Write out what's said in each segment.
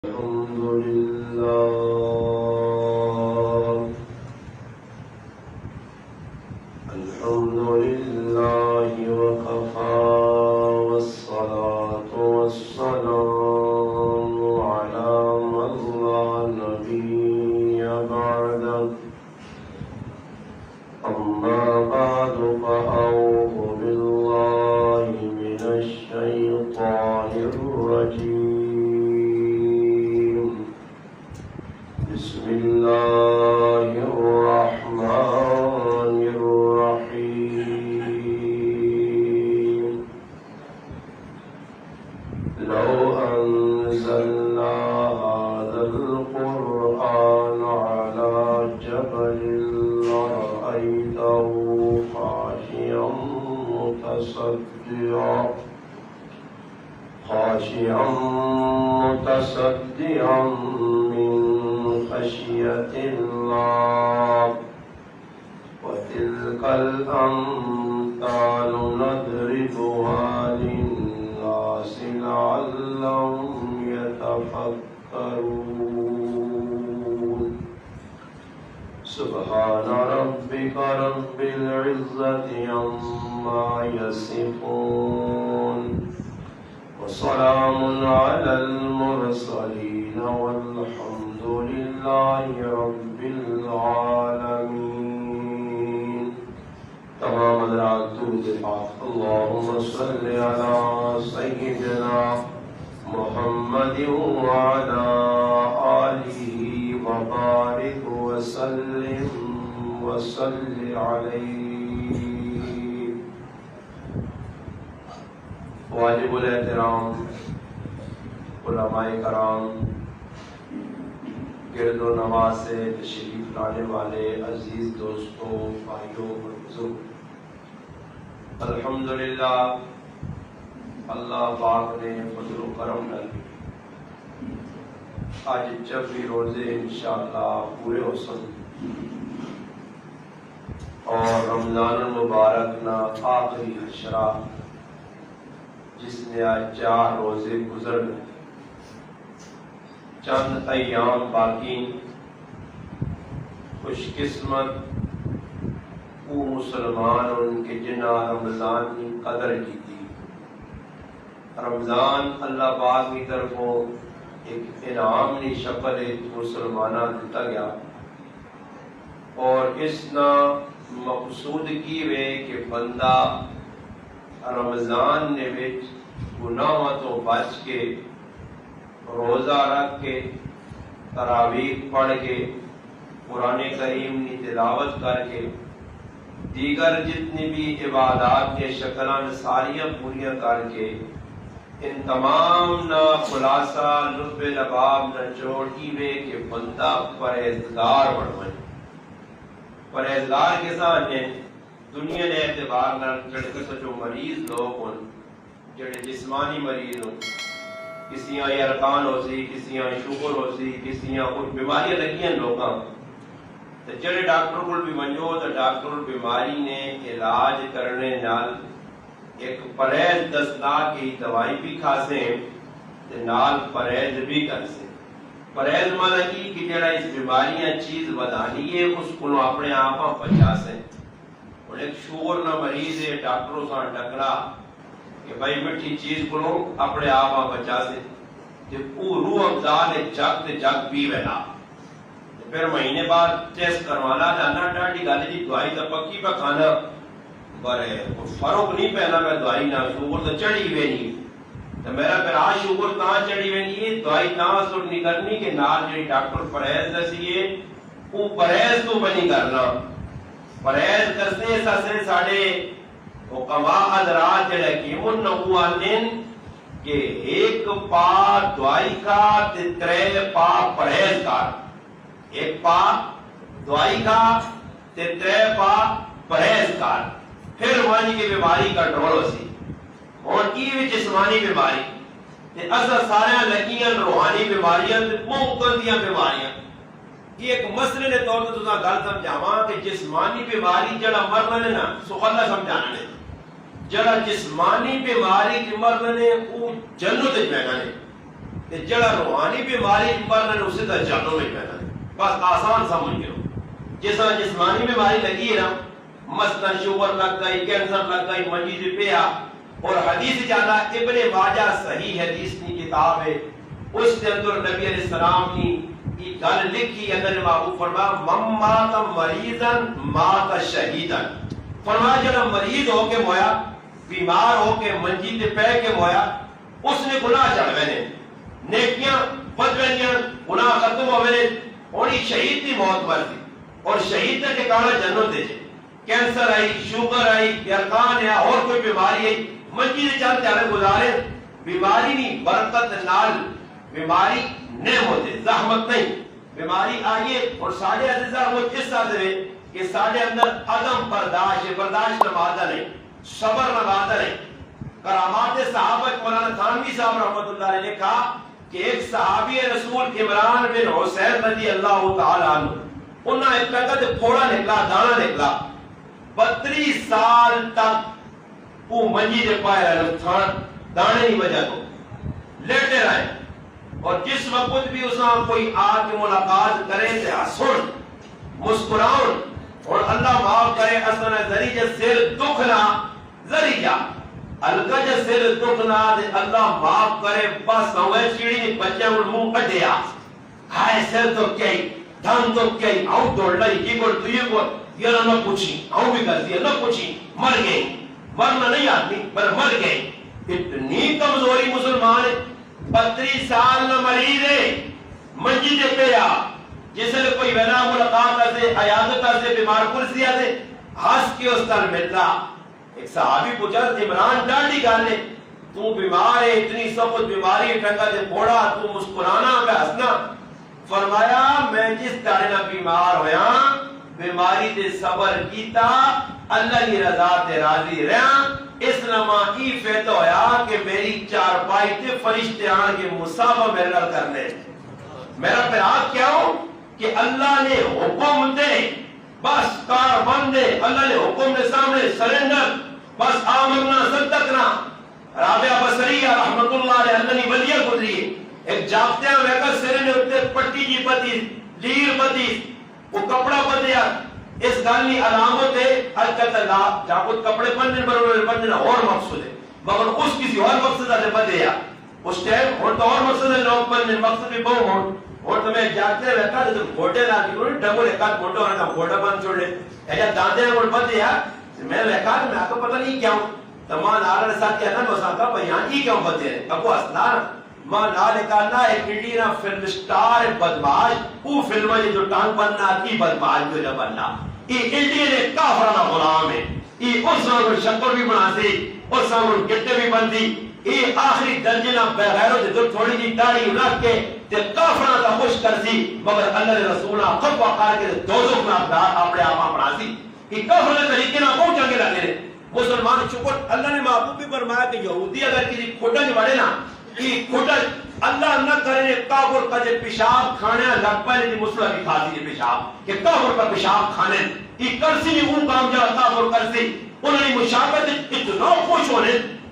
الحمد لله الحمد لله وكفى والصلاة والسلام على من لا نبي بعده أما بعد فأعوذ بالله من الشيطان الرجيم بسم الله الرحمن الرحيم لو أنزلنا هذا القرآن على جبل لرأيته خاشعا متصدعا من خشية الله وتلك الأمثال نضربها للناس لعلهم يتفكرون سبحان ربك رب العزة عما يصفون وسلام على المرسلين والحمد لله رب العالمين. تمام حضرات درود پاک اللهم صل على سيدنا محمد وعلى آله وبارك وسلم وصل عليه. واجب الاحترام علماء کرام، گرد و نواز سے تشریف لانے والے عزیز دوستوں، بھائیوں اور بزرگ، الحمدللہ اللہ پاک نے فضل و کرم نال آج جب بھی روزے انشاءاللہ پورے ہو سن اور رمضان المبارک نا آخری حشرہ جس نے آج 4 روزے گزر گئے، چند ایام باقی، خوش قسمت وہ مسلمان ان کے جنہ رمضان کی قدر کی تھی. رمضان اللہ پاک کی طرفوں ایک انعام نی شکل مسلمانہ دیتا گیا اور اس نا مقصود کی وے کہ بندہ رمضان نے وچ گناہاں تو بچ کے، روزہ رکھ کے، تراویح پڑھ کے، قرآن کریم کی تلاوت کر کے، دیگر جتنی بھی عبادات کے شکلان ساریاں پوریاں کر کے، ان تمام نہ خلاصہ لب لباب نہ چوڑی وے کہ بندہ پرہیزگار بڑھوائے. پرہیزگار کے ساتھ دنیا نے اعتبار نہ جڑے جو مریض لوگ ہوں، جڑے جسمانی مریض ہوں، کسی ارکان ہو سی، کسی شوگر ہو سی، کسی کوئی بیماریاں لگی لوگاں، تو جڑے ڈاکٹر کو بھی منجو تو ڈاکٹر بیماری نے علاج کرنے نال ایک پرہیز دسنا کی دوائی بھی کھاسے نال پرہیز بھی کر سے. پرہیز مانا کی کہ جڑا اس بیماریاں چیز بدانی ہے اس کو اپنے آپ بچا سے. اور ایک شوگر نہ مریض ہے ڈاکٹروں سے ٹکرا کہ بھائی مٹھی چیز کو اپنے آپ بچا سے، جب وہ روح افزال جگ پی ویلا پھر مہینے بعد ٹیسٹ کروانا جانا ڈاڈی گل جی دوائی تو پکی پہ کھانا برے فرق نہیں پہنا میں دوائی نہ شوگر تو چڑھی ہوئے نہیں تو میرا پھر آج شوگر تاں چڑھی ہوئے نہیں دوائی تاں اثر نہیں کرنی کہ نال جی ڈاکٹر پرہیز دسیے وہ پرہیز تو بنی کرنا. پرہیز کرتے سے ساڑھے حکماء حضرات جڑے کیمون نوالین کہ ایک پا دوائی کا ترے پا پرہیز کا، ایک پا دوائی کا ترے پا پرہیز کا، پھر روحانی کی بیماری کنٹرول ہو سی. اور کی بھی جسمانی بیماری اصل سارے لگیاں روحانی بیماریاں ممکن دیاں بیماریاں. یہ ایک مسئلے نے طور پر تساں گل سمجھاواں کہ جسمانی بیماری جڑا مرنا نے نا سو اللہ سمجھانا نے، جڑا جسمانی بیماری کی مرنا نے وہ جنت وچ بیٹھا نے، تے جڑا روحانی بیماری مرنا اسے تو جہنم میں پینا بس آسان سمجھ گئے جس طرح جسمانی بیماری لگی ہے نا مثلا شوگر لگ گئی کینسر لگ گئی منجی سے پیا اور حدیث جانا ابن ماجہ صحیح حدیث کی کتاب ہے اس کے اندر نبی علیہ السلام کی یہ گل لکھی اندر محبوب فرمایا من مات مریضا مات شہیدا فرمایا جڑا مریض ہو کے مویا بیمار ہو کے منجی تے پے کے مویا اس نے گناہ چڑھ نے نیکیاں بدویاں گناہ ختم ہوئے نے اور شہید کی موت مرتی اور شہید کا ٹھکانہ جنت ہے کینسر آئی شوگر آئی یرقان ہے اور کوئی بیماری آئی منجی سے چل چلے گزارے بیماری نہیں برکت نال بیماری نعمت ہے زحمت نہیں بیماری آئیے اور سارے عزیزہ وہ اس طرح سے کہ سارے اندر عدم برداشت ہے برداشت نمازہ نہیں صبر نمازہ نہیں کرامات صحابہ مولانا تھانوی صاحب رحمۃ اللہ علیہ نے کہا کہ ایک صحابی رسول عمران بن حسین رضی اللہ تعالیٰ عنہ انہاں ایک پیکت پھوڑا نکلا دانا نکلا 32 سال تک وہ منجی دے پائے رہے تھان دانے نہیں بجا تو لیٹے رہے اور جس وقت بھی اساں کوئی آ کے ملاقات کرے تے ہسن مسکراؤن اور اللہ معاف کرے اصلا ذریعہ سر دکھنا ذریعہ الگا جا سر دکھنا دے اللہ معاف کرے بس ہوئے چیڑی نے بچے ان منہ کٹیا ہائے سر تو کئی دھان تو کئی آؤ دوڑ لائی کی گوڑ تو یہ گوڑ یہ نہ پوچھی آؤ بھی کر دیا نہ پوچھی مر گئی مرنا نہیں آدمی پر مر گئی اتنی کمزوری مسلمان 32 سال نہ مریض ہے منجی دے پیا جسے لئے کوئی وینا ملاقات سے عیادت سے بیمار کرسی سے ہس کے اس طرح ملتا ایک صحابی پوچھا عمران ڈاڑی گانے تو بیمار ہے اتنی سخت بیماری ٹنگا دے پھوڑا تو مسکرانا میں ہسنا فرمایا میں جس طرح بیمار ہویا بیماری تے صبر کیتا اللہ کی رضا تے راضی رہا اس نما ای فیت ہویا کہ میری چارپائی تے فرشتے آن کے مصابہ میرے کرنے میرا پیار کیا ہو کہ اللہ نے حکم دے بس کار بندے اللہ نے حکم دے سامنے سرنڈر بس آمرنا صدقنا رابعہ بصریہ رحمت اللہ علیہ اللہ نے ولیہ گزری ایک جاگتے ہیں ویکا سرے نے اتنے پٹی جی پتی لیر پتی وہ کپڑا پتیا اس گالنی علامت ہے حجت اللہ جاکت کپڑے پندن اور مقصود ہے مگر اس کسی اور مقصد ہے پتیا اس ٹائم اور تو اور مقصد ہے لوگ پندن مقصد بھی بہو ہوں اور تمہیں جاگتے رکھا تو گھوٹے لاتی کرو ڈبو لکھا گھوٹے ہونے کا گھوٹا بند چھوڑ لے ایجا داندے ہیں اور پتیا میں لکھا کہ میں آپ کو پتہ نہیں کیا ہوں تمام آرہ ساتھ کیا نا مساقہ بیان ہی کیوں پتے ہیں اب وہ اسنان ماں نالے کہنا ایک انڈینا فلم سٹار بدماش وہ فلم ہے جو ٹانگ بننا کی بدماش جو نہ بننا یہ انڈین ایک کافرانہ غلام ہے یہ اس وقت شکر بھی بنا سی اس وقت گٹے بھی بندی یہ آخری درجنہ بغیروں سے جو تھوڑی جی داڑھی رکھ کے تے کافرانہ کا خوش کر سی مگر اللہ نے رسولہ خود وقار کے دوزخ میں اپنے آپ بنا سی یہ کافرانہ طریقے نہ پہنچا کے لگے رہے مسلمان شکر اللہ نے محبوب بھی فرمایا کہ یہودی اگر کسی کھوٹا نہیں بڑھے نا یہ کھوٹا اللہ نہ کرے کافر کا جو پیشاب کھانے لگ پہلے دی مسلح کی کھاتی ہے پیشاب کہ کافر کا پیشاب کھانے یہ کرسی نہیں اون کام جا کافر کرسی انہوں نے مشابت اتنا خوش ہونے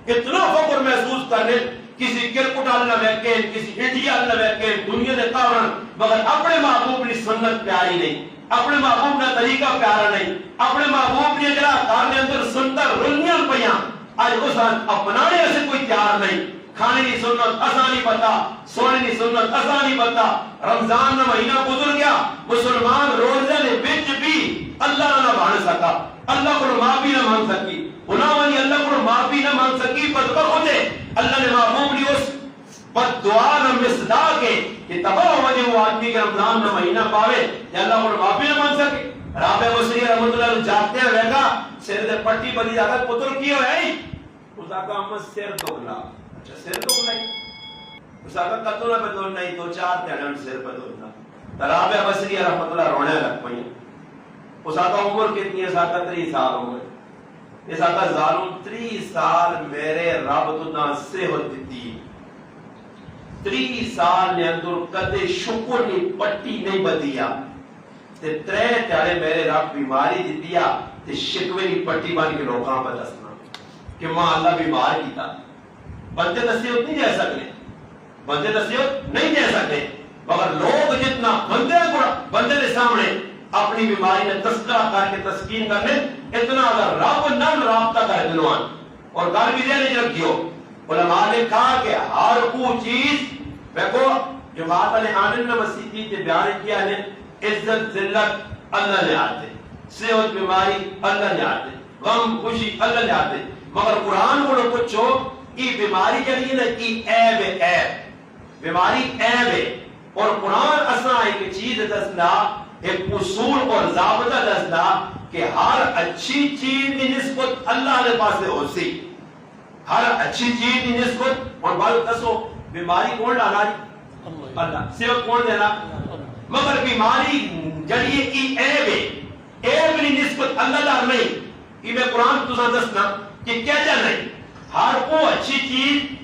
اتنا فکر محسوس کرنے کسی کرکٹ اللہ ویکے کسی انڈیا اللہ ویکے دنیا دے کافرن مگر اپنے محبوب نے سنت پیاری نہیں اپنے محبوب نے طریقہ پیارا نہیں اپنے محبوب نے جڑا کارنے اندر سنتر رنیاں پیاں آج اس اپنانے سے کوئی تیار نہیں کھانے کی سنت آسانی پتا سونے کی سنت آسانی پتا رمضان نہ مہینہ گزر گیا مسلمان روزے نے بچ بھی اللہ نہ مان سکا اللہ کو معافی نہ مانگ سکی گناہ نے اللہ کو معافی نہ مانگ سکی بدبخت ہوتے اللہ نے محبوب نے اس بد دعا نہ مصدا کے کہ تباہ ہو جائے وہ آدمی کے رمضان نہ مہینہ پاوے یا اللہ کو معافی نہ مانگ سکے رابع بصری رحمت اللہ جاگتے ہیں ویگا سر دے پٹی بلی جاگا پتر کیوں ہے اس آقا احمد سر دوگلا اچھا سر دوگلا ہی اس آقا قطولہ پہ دولنا ہی 2-4 تیڑن سر پہ دولنا رابع بصری رحمت اللہ رونے لگ پئی اس آقا عمر کتنی ہے اس آقا 30 سال عمر اس آقا ظالم 30 سال میرے رب تو نہ صحت دیتی 30 سال نے اندر کدے شکر نہیں پٹی نہیں بدیا تے 3 تیارے میرے رب بیماری دیتیا تے شکوے نہیں پٹی بان کے لوگاں پر دسنا کہ ماں اللہ بیمار کیتا بندے دستے اتنی جائے سکنے بندے نصیحت نہیں دے سکتے، مگر لوگ جتنا بندے کے سامنے اپنی بیماری نے تذکرہ کر کے تسکین کرنے، اتنا اگر رب نال رابطہ کر دلوان اور گل بھی دے رکھیو۔ علماء نے کہا کہ ہر کو چیز دیکھو جماعت نے آنن مسیحی کے بیان کیا ہے، عزت ذلت اللہ نے آتے، صحت بیماری اللہ نے آتے، غم خوشی اللہ نے آتے، مگر قرآن کو پوچھو یہ بیماری کے لیے نا یہ عیب ہے، عیب بیماری عیب ہے، اور قرآن اصلا ایک چیز دسنا، ایک اصول اور ضابطہ دسنا کہ ہر اچھی چیز کی نسبت اللہ کے پاس ہو سی، ہر اچھی چیز کی نسبت، اور بات دسو بیماری کون لانا؟ اللہ۔ صحت کون دینا؟ مگر بیماری جڑی کی عیب ہے، عیب کی نسبت اللہ دار نہیں، یہ میں قرآن تسا دسنا کہ کیا جا نہیں، ہر کو اچھی چیز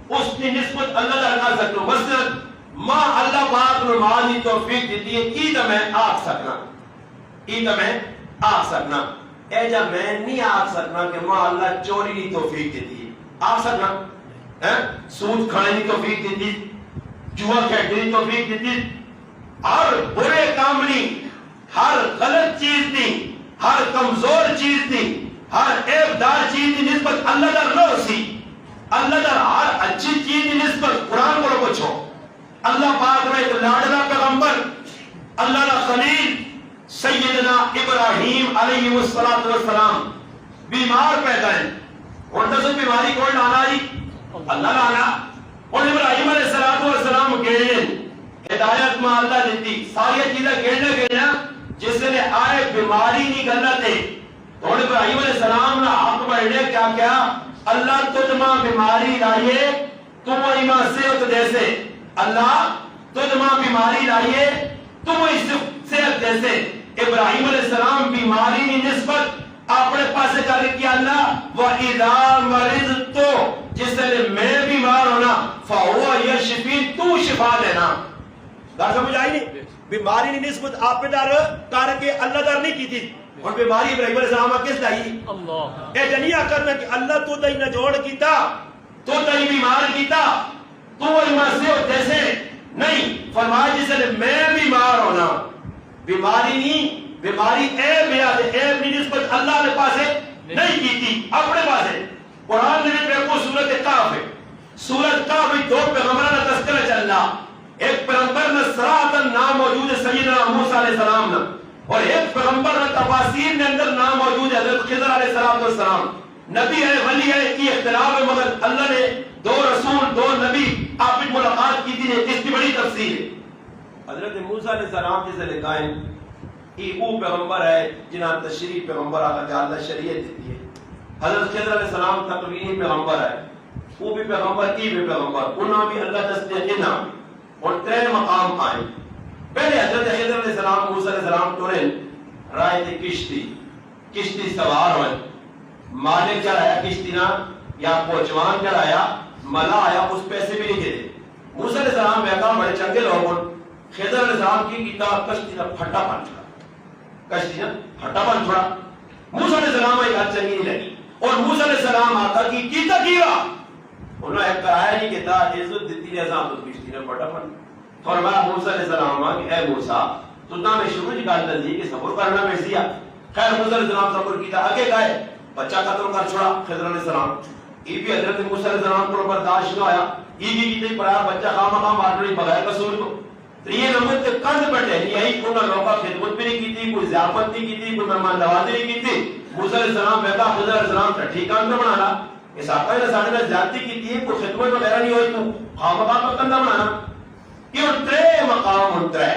اس کی نسبت اللہ دار کر سکتے ہو۔ مثلا ماں اللہ پاک نمازی توفیق دیتی ہے، عید میں آگ سکنا، عید میں آگ سکنا، اے جا میں نہیں آگ سکنا کہ ماں اللہ چوری نہیں توفیق دیتی ہے، آگ سکنا، سود کھانے کی توفیق دیتی، جوا کھیلنے کی توفیق دیتی، ہر برے کام نہیں، ہر غلط چیز نہیں، ہر کمزور چیز نہیں، ہر عیب دار چیز کی نسبت اللہ در نہ سی، اللہ در ہر اچھی چیز کی نسبت قرآن کو پوچھو۔ اللہ پاک نے ایک لاڈلا پیغمبر، اللہ کا خلیل سیدنا ابراہیم علیہ السلام بیمار پیدا ہے، اور دسو بیماری کون لانا جی؟ اللہ لانا۔ اور ابراہیم علیہ السلام گئے ہدایت میں اللہ دیتی ساری چیزیں گھیرنے گئے جس نے آئے بیماری نہیں کرنا تھے، تو ابراہیم علیہ السلام نے حق بڑھنے کیا کیا؟ اللہ تجھ ماں بیماری لائیے تم ایمان صحت دے سے، اللہ تجھ ماں بیماری لائیے تم صحت دے سے۔ ابراہیم علیہ السلام بیماری کی نسبت اپنے پاس کر کے اللہ وَإِذَا مَرِضْتُ، جس نے میں بیمار ہونا فَهُوَ يَشْفِينِ، تو شفا دینا۔ دار سمجھ آئی نہیں؟ بیماری کی نسبت آپ پہ دار کر کے اللہ دار نہیں کی تھی، اور بیماری ابراہیم علیہ السلام کس لائی؟ اللہ۔ اے جنیا کرنا کہ اللہ تو تئی نجوڑ کیتا، تو تئی بیمار کیتا، تو ایمان سے جیسے نہیں، فرمایا جس نے میں بیمار ہونا، بیماری نہیں، بیماری عیب ہے، عیب کی نسبت اللہ کے پاس نہیں کی تھی، اپنے پاس ہے۔ قرآن میں دیکھو سورۃ کہف ہے، سورۃ کہف میں دو پیغمبروں کا تذکرہ چلنا، ایک پیغمبر میں صراحتاً نام موجود ہے سیدنا موسیٰ علیہ السلام نا، اور ایک پیغمبر میں تفاسیر میں اندر نام موجود ہے حضرت خضر علیہ السلام۔ نبی ہے ولی ہے کی اختلاف ہے، مگر اللہ نے دو رسول دو نبی آپ کی ملاقات کی تھی، اس کی بڑی تفصیل ہے۔ حضرت موسیٰ علیہ السلام جسے لکھا ہے یہ وہ پیغمبر ہے جنہاں تشریح پیغمبر آقا کہ اللہ شریعت دیتی ہے۔ حضرت خضر علیہ السلام تقویمی پیغمبر ہے، وہ بھی پیغمبر کی بھی پیغمبر، انہاں بھی اللہ تصدیق انہاں بھی، اور تین مقام آئے۔ پہلے حضرت خضر علیہ السلام موسیٰ علیہ السلام ٹورن رائے تھے کشتی سوار ہوئے، مالک چڑھایا کشتی نہ یا پوچوان چڑھایا، ملا آیا، اس پیسے بھی نہیں دے۔ موسیٰ علیہ السلام بیکا بڑے چنگے لوگوں، خضر علیہ السلام کی کتاب کشتی نہ پھٹا بن چھوڑا، کشتی نہ پھٹا بن چھوڑا۔ موسیٰ علیہ السلام ایک حد چنگی نہیں لگی، اور موسیٰ علیہ السلام آتا کی کیتا کیوا، انہوں نے ایک کرایا نہیں کہتا عزت دیتی ہے ازام تو کشتی نہ پھٹا بن۔ فرمایا موسیٰ علیہ السلام کہ اے موسیٰ تو نہ میں شروع جی کہتا دی کہ صبر کرنا میں سیا۔ خیر موسیٰ علیہ السلام صبر کیتا، آگے گئے بچہ قتل کر چھوڑا خضر علیہ السلام۔ یہ بھی حضرت موسیٰ علیہ السلام کو برداشت نہ آیا، یہ بھی کیتے پرایا بچہ خواہ مقام مار نہیں بغیر قصور کو، تو یہ نمت کے قند پر ٹہنی ہے، انہوں نے لوگا خدمت بھی نہیں کی تھی، کوئی ضیافت نہیں کی تھی، کوئی مہمان نوازی نہیں کی تھی۔ موسیٰ علیہ السلام بیٹا خضر علیہ السلام کا ٹھیک کام نہ بنانا، اس آقا نے ساڑھے میں زیادتی کی تھی، کوئی خدمت وغیرہ نہیں ہوئی، تو خواہ مقام پر کندہ بنانا۔ یہ ترے مقام انترے،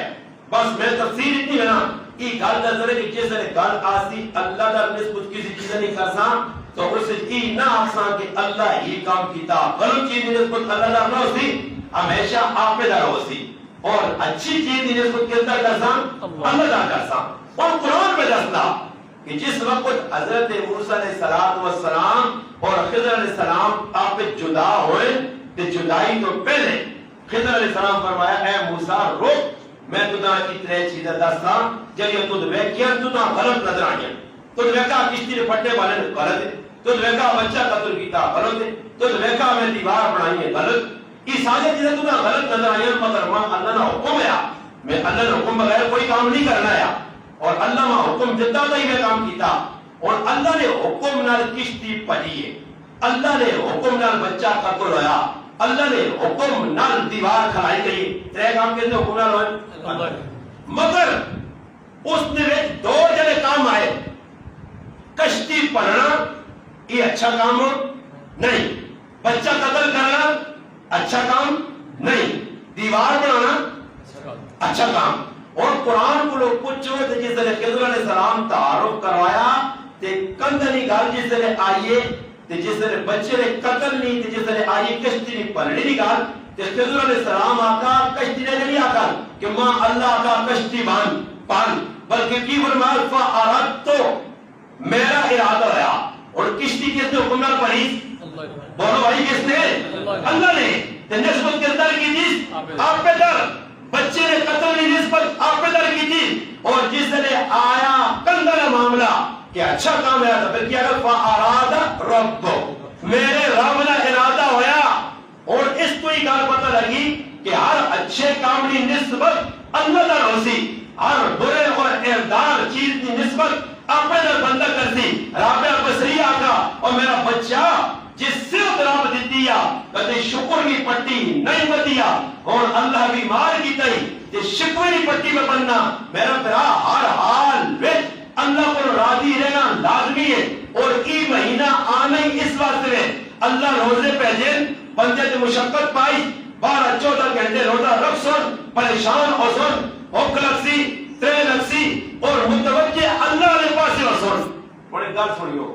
بس میں تفسیر اتنی ہے نا، یہ گل نظر ہے کہ جس نے گل آسی اللہ در نسبت کسی چیز نہیں کرسا، تو اس سے نہ آسان کہ اللہ ہی کام کیتا، غلط چیز نسبت اللہ در نہ ہوسی، ہمیشہ آپ میں در ہوسی، اور اچھی چیز نسبت کس در کرسا اللہ در کرسا۔ اور قرآن میں دستا کہ جس وقت حضرت موسیٰ علیہ السلام اور خضر علیہ السلام آپ پہ جدا ہوئے، تو جدائی تو پہلے خضر علیہ السلام فرمایا اے موسیٰ رک، میں تُدھا اتنے چیزیں دستا جنہیں تُدھ ویکیا تُدھا غلط نظر آئیں، تُدھ ویکا کشتی نے پٹے والے غلط ہے، تُدھ ویکا بچہ قتل کیتا غلط ہے، تُدھ ویکا میں دیوار بنائی ہے غلط، یہ سارے چیزیں تمہیں غلط نظر آئی مگر وہاں اللہ نے حکم ہے میں اللہ نے حکم بغیر کوئی کام نہیں کرنا ہے اور اللہ نے حکم دیتا تھا ہی میں کام کیتا اور اللہ نے حکم نال کشتی پڑھی ہے اللہ نے حکم نال بچہ قتل ہویا اللہ نے حکم نال دیوار کھلائی گئی تیرے کام کے حکم نال ہوئے مگر اس نے دو جڑے کام آئے کشتی پڑھنا یہ اچھا کام ہو نہیں بچہ قتل کرنا اچھا کام نہیں دیوار بنانا اچھا کام اور قرآن کو لوگ پوچھو تو جس نے خضر علیہ السلام تعارف کروایا تے کندنی گال جس نے آئیے تے جس نے بچے نے قتل نہیں تے جس نے آئیے کشتی نہیں پڑھنی نہیں گال تے خضر علیہ السلام آقا کشتی نے نہیں آقا کہ ماں اللہ کا کشتی پان بلکہ کی فرمایا فَأَرَدْتُ میرا ارادہ ہوا اور کشتی کس نے حکم نال پڑھی بولو بھائی کس نے اللہ نے تے نسبت کردار کی چیز آپ پہ در بچے نے قتل کی نسبت آپ پہ در کی تھی اور جس نے آیا کندر معاملہ کہ اچھا کام ہے تو پھر کیا کہ فَأَرَادَ رَبُّ میرے رب نے ارادہ ہویا اور اس کو ہی گال پتہ لگی کہ ہر اچھے کام کی نسبت اللہ در ہوسی ہر برے اور اردار چیز کی نسبت اپنے در بندہ کرتی رابع بصری آقا اور میرا بچہ جس سے اتراب دیتی ہے کہتے شکر کی پٹی نہیں بدیا اور اللہ بیمار کی تئی جس شکوے کی پٹی میں بننا میرا برا ہر حال وچ اللہ کو راضی رہنا لازمی ہے اور ای مہینہ آنا ہی اس واسطے میں اللہ روزے پہجن بندے تے مشقت پائی 12-14 گھنٹے روزہ رکھ سن پریشان ہو سن ہوک لگسی ترے لگسی اور متوجہ اللہ علیہ پاس ہو سن بڑے گل سنیو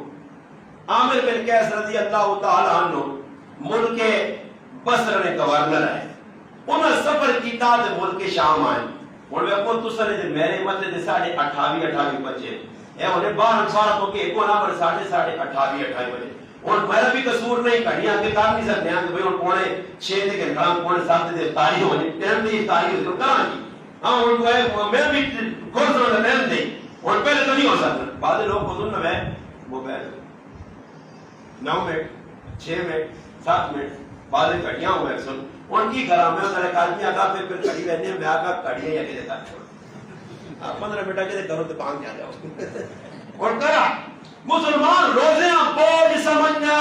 عامر بن قیس رضی اللہ تعالی عنہ ملک بصرہ نے گورنر ہے انہوں سفر کیتا تے ملک شام آئے اور وہ کو تسنے دے میرے متے دے 28 بچے اے انہیں 12 سال تو کہ کو نہ پر 28 بجے اور میرا بھی قصور نہیں کھڑیاں کے کام نہیں سکتے ہیں کہ بھئی اور پونے 6 دے گھنٹہ پونے 7 دے افطاری ہونے ٹائم دی افطاری ہو کہاں کی ہاں ان کو ہے میں بھی کون سا ٹائم دے اور پہلے تو نہیں ہو سکتا بعض لوگ کو سن میں وہ بیٹھ 9 منٹ 6 منٹ 7 منٹ بعد کڑیاں ہوئے سن ان کی گھر میں میرے آدمی آگا پھر کڑی رہنے میں آگا کڑیاں یا کہتے کر چھوڑ 15 منٹ کے کرو تو پانچ جا جاؤ اور کرا مسلمان روزے بوجھ سمجھنا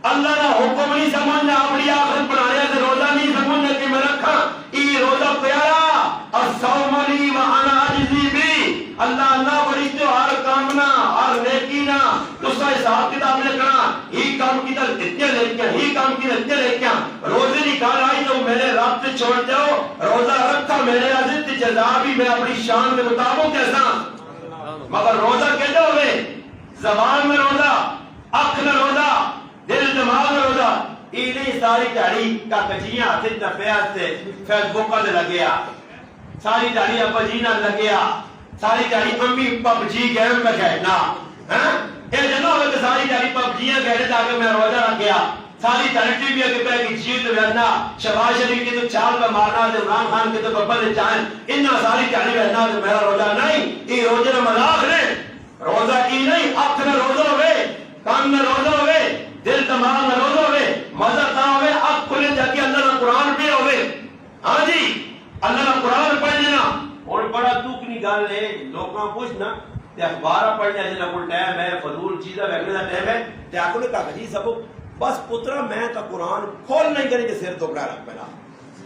اللہ کا حکم نہیں سمجھنا اپنی آخرت بنانے سے روزہ نہیں سمجھنا کہ میں رکھا یہ روزہ پیارا الصوم لی وانا اجزی بھی اللہ اللہ فرشتوں ہر کامنا ہر نیکینا اس کا حساب کتاب لکھنا ہی کام کی طرح اتنے لے کے ہی کام کی اتنے لے کے روزے نکال آئی تو میرے رب سے چھوڑ جاؤ روزہ رکھا میرے عزت جزا بھی میں اپنی شان کے مطابق کیسا مگر روزہ کہتے ہوئے زبان میں روزہ اکھ میں روزہ دل دماغ میں روزہ یہ نہیں ساری داڑھی کا کجیاں ہاتھ نفیات سے فیس بک پر لگیا ساری داڑھی ابا جی نہ لگیا ساری داڑھی امی پب جی گیم میں کھیلنا یہ جنو ہوئے کہ ساری داڑھی پب جیاں کہنے تاکہ میں روزہ رکھ گیا ساری داڑھی ٹی وی کے پہ کی جیت رہنا شہباز شریف کی تو چال پہ مارنا تے عمران خان کے تو ببل نے چاہیں انہا ساری داڑھی رہنا تو میرا روزہ نہیں یہ روزے نہ مذاق نے روزہ کی نہیں اکھ میں روزہ ہوئے کان میں روزہ ہوئے دل دماغ میں روزہ ہوئے مزہ تا ہوئے اکھ کھلے جا کے اللہ کا قرآن پہ ہوئے ہاں جی اللہ کا قرآن پڑھ لینا اور بڑا دکھ نہیں گل ہے لوگاں پوچھنا تے اخبار پڑھنے جنہاں کو ٹائم ہے فضول چیزاں ویکھنے دا ٹائم ہے تے آکھو نے کہا جی سب بس پترا میں تو قرآن کھول نہیں کریں کہ سر تو بڑا رکھ پہلا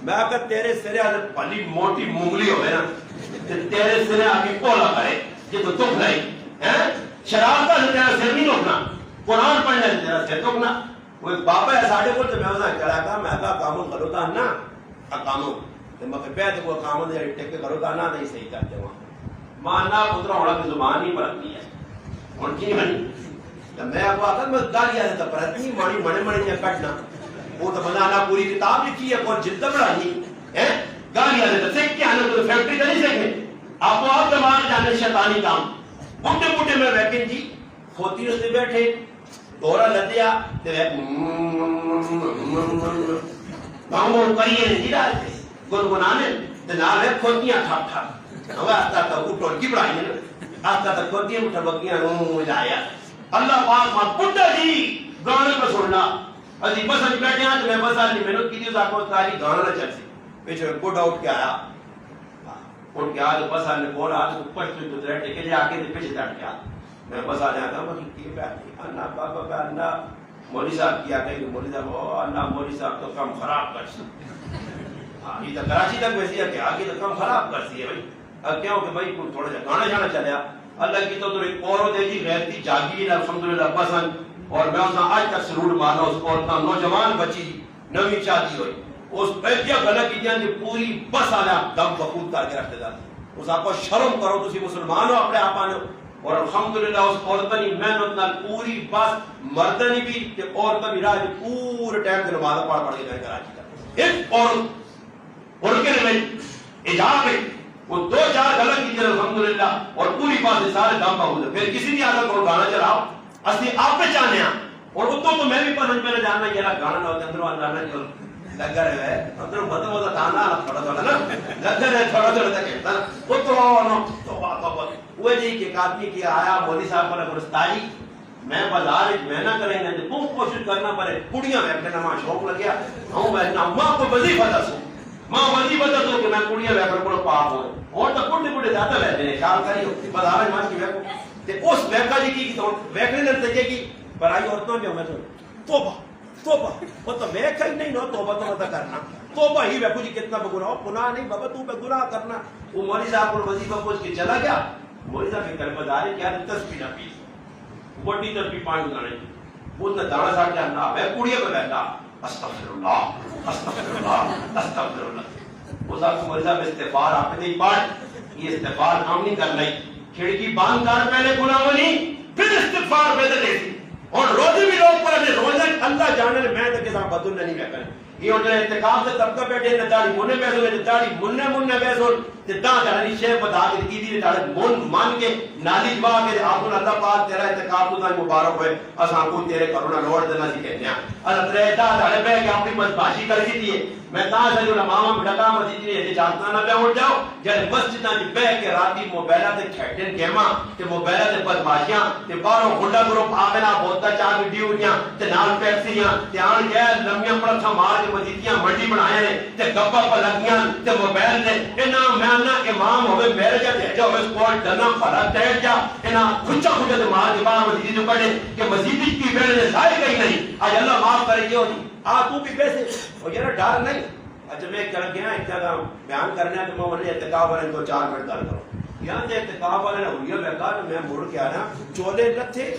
میں کہا تیرے سرے آدھے پلی موٹی مونگلی ہوئے نا تیرے سرے آگے پولا کرے یہ تو دکھ نہیں شراب کا تیرا سر نہیں دکھنا قرآن پڑھنے تیرا سر دکھنا وہ ایک بابا ہے ساڑھے کو تو میں اسے چلا کہا میں کہا کامون کرو تا نا کامون تو میں پہتے کو کامون دے ٹیکے کرو تا نا نہیں صحیح کرتے وہاں ماننا پترا ہونا کی زبان ہی پرکتی ہے اور کی بنی میں آپ کو آتا میں گالی آتا پرکتی مانی منے منے یا کٹنا وہ تو بنانا پوری کتاب لکھی ہے کون جلد بڑھانی گالی آتا سیکھ کے آنے تو فیکٹری کا نہیں سیکھنے آپ کو آپ دماغ جانے شیطانی کام بوٹے بوٹے میں ویکن جی کھوتی اس نے بیٹھے دورہ لدیا کاموں کریے نہیں جی رہا تھے گنگنانے نال ہے کھوتیاں ٹھاپ ٹھاپ آستا تھا اٹھول کی بڑھائی ہے آستا تھا کھوتیاں اٹھا بکیاں لایا اللہ پاک ماں پٹا جی گانے پر سننا اسی بس اچ بیٹھے ہیں تو میں بس آج محنت کی تھی اس آنکھوں تاری گانا نہ چل سی پیچھے بڑھا اٹھ کے آیا اٹھ کے آیا تو بس آج نے کون آج اوپر سے گزرے ٹکے لے آ کے پیچھے تٹ گیا میں بس آ جاتا ہوں کہ بیٹھ اللہ بابا اللہ مولوی صاحب کیا کہ مولوی صاحب او اللہ مولوی صاحب تو کام خراب کر سی ہاں یہ تو کراچی تک ویسی ہے کہ آگے تو کام خراب کر سی ہے بھائی اب کیا ہو کہ بھائی تھوڑا سا گانا جانا چلیا اللہ کی تو ایک عورت ہے جی غیرتی جاگیر الحمدللہ پسند اور میں اسا آج تک سلوٹ مارنا اس عورت نوجوان بچی نویں شادی ہوئی اس بیٹیا غلط کی جان پوری بس آیا دم بخود کر کے رکھتے جاتے اس آپ کو شرم کرو تسی مسلمان ہو اپنے آپ آنے اور الحمدللہ اس عورتوں نے محنت نال پوری بس مردنی بھی تے عورتوں بھی راہ پورے ٹائم تے نماز پڑھ کے گئے کراچی کا ایک عورت ان کے لیے ایجاب ہے وہ دو چار غلط کی الحمدللہ اور پوری بات سارے دم بخود پھر کسی بھی آدمی کو گانا چلاؤ اسی آپ پہ چاہنے ہیں اور وہ تو میں بھی پسند پہلے جاننا یہ گانا نہ ہوتا اندروں جاننا جو لگ رہا ہے اندروں ختم ہوتا تھا تھوڑا تھوڑا نا لگ رہا ہے تھوڑا تھوڑا تک کہتا وہ تو بات وہ جی کہ ایک آدمی کی آیا مودی صاحب پر گرستاری میں بازار میں نہ کریں گے خوب کوشش کرنا پڑے کڑیاں میں نہ شوق لگیا ہوں میں نہ ماں کو وظیفہ دسو ماں وظیفہ دسو کہ میں کڑیاں ویپر کو پاپ ہوں اور تو کڑے کڑے زیادہ رہتے ہیں خیال کریو بازار میں کی ویپر تے اس ویپر جی کی تو ویپر نے تجے کی برائی عورتوں جو میں تو توبہ توبہ وہ تو ویکھ ہی نہیں نو توبہ تو کرنا توبہ ہی ویکھو جی کتنا بگناہ گناہ نہیں بابا تو بے گناہ کرنا وہ مولوی صاحب کو وظیفہ پوچھ کے چلا گیا مولوی صاحب کی کربداری کیا تسبیح نہ پی بڑی تسبیح پانی نہ نہیں وہ نہ دانا ساٹھ جانا میں کڑیے پہ بیٹھا استغفر اللہ استغفر اللہ استغفر اللہ وہ صاحب مولوی صاحب استغفار آپ نے پڑھ یہ استغفار کام نہیں کرنا ہی کھڑکی بند کر پہلے گناہ نہیں پھر استغفار بدل دیتی اور روزے بھی لوگ پڑھتے روزے اللہ جانے میں تو کسان بدل نہیں میں کریں یہ جو اعتکاف سے طبقہ بیٹھے نہ داڑھی منے بیسو نہ داڑھی مننے بیسو تے تا جانی شے بتا کے کی دی داڑھی من مان کے نالی با کے آپ اللہ پاک تیرا اعتکاف تو مبارک ہوئے اساں کو تیرے کرونا لوٹ دینا سی کہنے اللہ تیرے دا داڑھی پہ کہ اپنی مدباشی کر دی تھی میں تا سے جو ماما بڑا مسجد نے جانتا نہ پہ اٹھ جاؤ جب مسجد نہ بہ کے راتی موبائل تے کھٹن گیما تے موبائل تے بدماشیاں تے بارو گنڈا گروپ آمنا بہتا چار ویڈیویاں تے نال پیپسیاں تے آن گیا لمیاں پڑھا مار کے مسجدیاں منڈی بنائے نے تے گپا پلگیاں تے موبائل تے انہاں میں نہ امام ہوے میرے جا تے جو سپورٹ کرنا فرض تے جا انہاں کھچا کھچا تے مار کے باہر مسجد جو پڑھے کہ مسجد کی بیڑ نے ظاہر کہیں نہیں اج اللہ معاف کرے جو آ تو بھی پیسے اور یہ ڈر نہیں اچھا میں کر گیا ایک جگہ بیان کرنا ہے تو میں اعتکاف والے کو 4 منٹ گل کرو یہاں سے اعتکاف والے نے ہوئی بیکار میں مڑ کے آیا چولے لتھے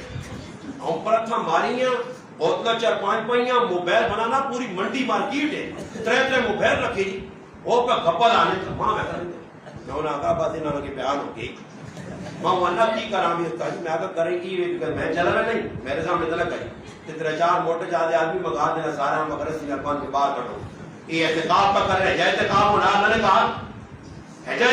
ہم پر تھا ماریاں بوتل 4-5 پائیاں موبائل بنانا پوری منڈی مارکیٹ ہے 3 موبائل رکھے جی وہ پہ گپا لانے کا ماں بیٹھا میں انہوں نے کہا بات انہوں نے بیان ہو گئی ماں اللہ کی کرا بھی ہوتا ہے میں آگا کریں کی میں چلا رہا نہیں میرے سامنے تلک کری اتنے 4 موٹے جادے آدمی مگا دینا سارا مغرسی میں پان کے باہر کٹو یہ اعتقاب کا کر رہے ہیں اعتقاب ہونا اللہ نے کہا ہے جو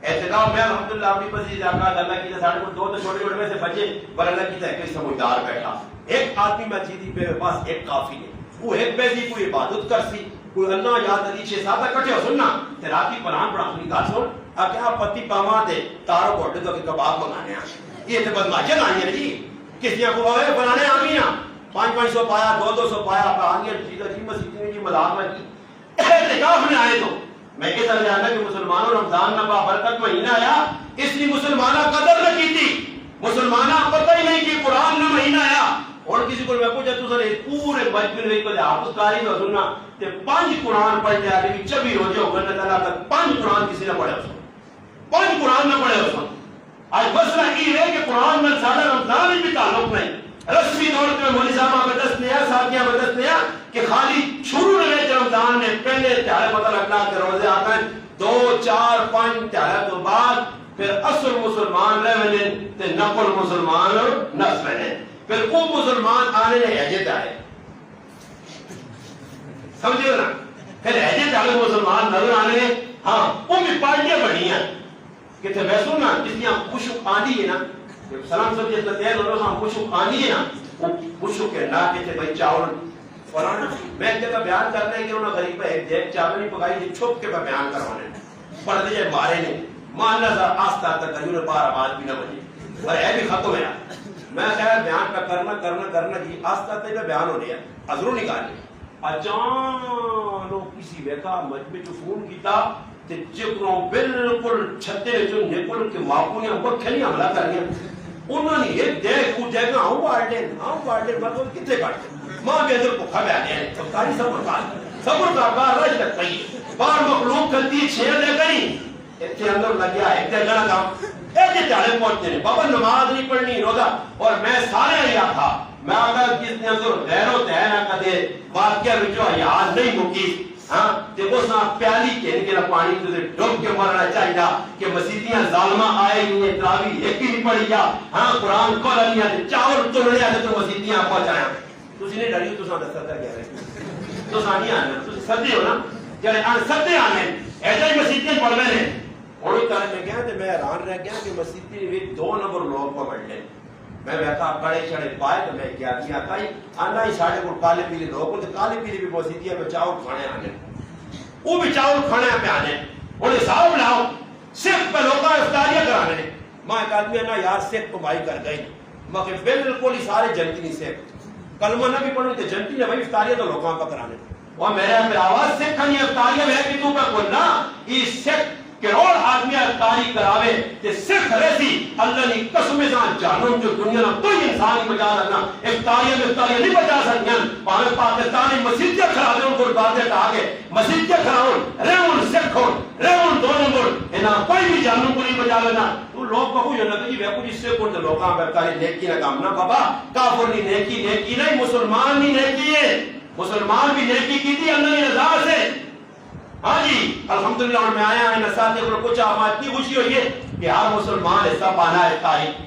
اعتقاب میں الحمدللہ اپنی پسیز آقا اللہ کی ساڑھے کو 2 تو چھوٹے چھوٹے میں سے بچے پر اللہ کی تحقیق سمجھدار بیٹھا ایک آدمی میں چیزی پہ پاس ایک کافی ہے وہ ایک بیسی کوئی عبادت کر سی کوئی اللہ یاد علی 6-7 کٹے ہو سننا تیراکی پران پڑھا اپنی کار سن آکے آپ پتی پاما دے تارو کوٹے تو کہ کباب منگانے ہیں یہ تو بدماشن آئی ہے جی کسی کو بابے بنانے آمی ہیں 500 پایا 200 پایا پر آنگے چیزہ جی مسیحی جی مدار میں کی اعتکاف میں آئے تو میں کہتا جانا کہ مسلمانوں رمضان نہ بابرکت مہینہ آیا اس لیے مسلمانہ قدر نہ کی تھی مسلمانہ پتہ ہی نہیں کہ قرآن نہ مہینہ آیا اور کسی کو میں پوچھا تو سر پورے بچپن میں کو حافظ قاری میں سننا کہ 5 قرآن پڑھ جائے لیکن 26 روزے ہو گئے تعالیٰ تک 5 قرآن کسی نہ پڑھے اس کو 5 قرآن نہ پڑھے اس کو آج مسئلہ یہ ہے کہ قرآن میں سارا رمضان بھی تعلق نہیں رسمی طور پر مولوی صاحب بدست نیا ساتھیاں بدست نیا کہ خالی شروع میں رمضان نے پہلے تیارے پتہ لگنا کہ روزے آتے ہیں 2 4 5 تیارے تو بعد پھر اصل مسلمان رہنے تے نقل مسلمان نصف رہنے پھر وہ مسلمان آنے نے حجت آئے سمجھے نا پھر حجت آئے مسلمان نظر آنے ہاں وہ بھی پارٹیاں بڑی ہیں کہ تھے میں سننا جس کی ہم خوشک آنی ہے نا سلام سب جیسے تیز اور ہم خوشک آنی ہے نا وہ خوشک ہے نا کہ تھے بھائی چاول فرانا میں ایک جگہ بیان کرنا ہے کہ انہوں نے غریب ہے ایک چاول نہیں پکائی جی چھپ کے بیان کروانے پڑھ دیجئے مارے نہیں ماننا سا آستہ تک کنجور 12 آباد بھی نہ بجے اور ہے بھی ختم ہے میں خیر بیان کا کرنا جی آستہ آستہ بیان ہو رہا ہے حضروں نکالے اچانک کسی ویکا مجمع چ فون کیتا تے جکروں بالکل چھتے چ نکل کے ماپو نے اوپر کھلی حملہ کر گیا انہوں نے ایک دیکھ کو جائے گا ہوں بارڈے مطلب کتنے کاٹتے ماں بے ادھر کو کھا بیا دے ساری صبر کا رج تک کئی بار مخلوق کرتی چھیر لے گئی اتنے اندر لگیا ایک دے گنا کام ایک دے چالے پہنچتے ہیں بابا نماز نہیں پڑھنی روزہ اور میں سارے آیا تھا میں اگر کس نے اندر غیر و تہنا کدے واقعہ وچو یاد نہیں مکی ہاں تے اس نا پیالی کے نکلا پانی تے ڈوب کے مرنا چاہیے کہ مسیتیاں ظالمہ آئے گی تراوی ایک ہی نہیں پڑھی جا ہاں قرآن کھولا نہیں آتے چاول تلنے آتے تو مسیتیاں پہنچایا تسی نہیں ڈری تو سان دستا کیا ہے تو سانی آنے تسی سدے ہو نا جڑے ان سدے آنے ایسا ہی مسیتیاں پڑھ میں نے اور کہا میں گیا تے میں حیران رہ گیا کہ مسیتی وچ 2 نمبر لوگ کو بڑھ لے میں بیٹھا کڑے چڑے پائے تو میں کیا کیا کائی آنا ہی ساڑھے کو کالے پیلے لوگ تے کالے پیلے بھی مسیتیاں میں چاول کھانے آنے وہ بھی چاول کھانے پہ آنے انہیں حساب لاؤ صرف پہ لوگاں افطاریاں کرانے میں ایک آدمی نا یار سکھ کمائی کر گئی مگر بالکل ہی سارے جنتی نہیں سکھ کلمہ نہ بھی پڑھوں تے جنتی نے بھائی افطاریاں تو لوگاں پہ کرانے وہ میرے آواز سکھ نہیں افطاریاں میں کہ تو پہ کھولنا یہ سکھ کروڑ آدمی افطاری کراوے تے سکھ رہتی اللہ نے قسم جان جانوں جو دنیا میں کوئی انسان نہیں بچا سکنا افطاریاں نہیں بچا سکنا پاکستان پاکستانی مسجدیں کھڑا دے ان کو باتیں کہا کہ مسجدیں کھڑاؤں رہون سکھ ہو رہون 2 نمبر انہاں کوئی بھی جانوں کو نہیں بچا لینا تو لوگ کہو یہ نہ کہ ویکو جس سے کوئی لوگاں پہ افطاری نیکی نہ کام نہ بابا کافر نہیں نیکی نہیں مسلمان نہیں نیکی ہے مسلمان بھی نیکی کی تھی اللہ کی رضا سے ہاں جی الحمدللہ میں آیا ہے نساتے کو کچھ آماد اتنی خوشی ہوئی ہے کہ ہر مسلمان ایسا پانا ہے تاریخ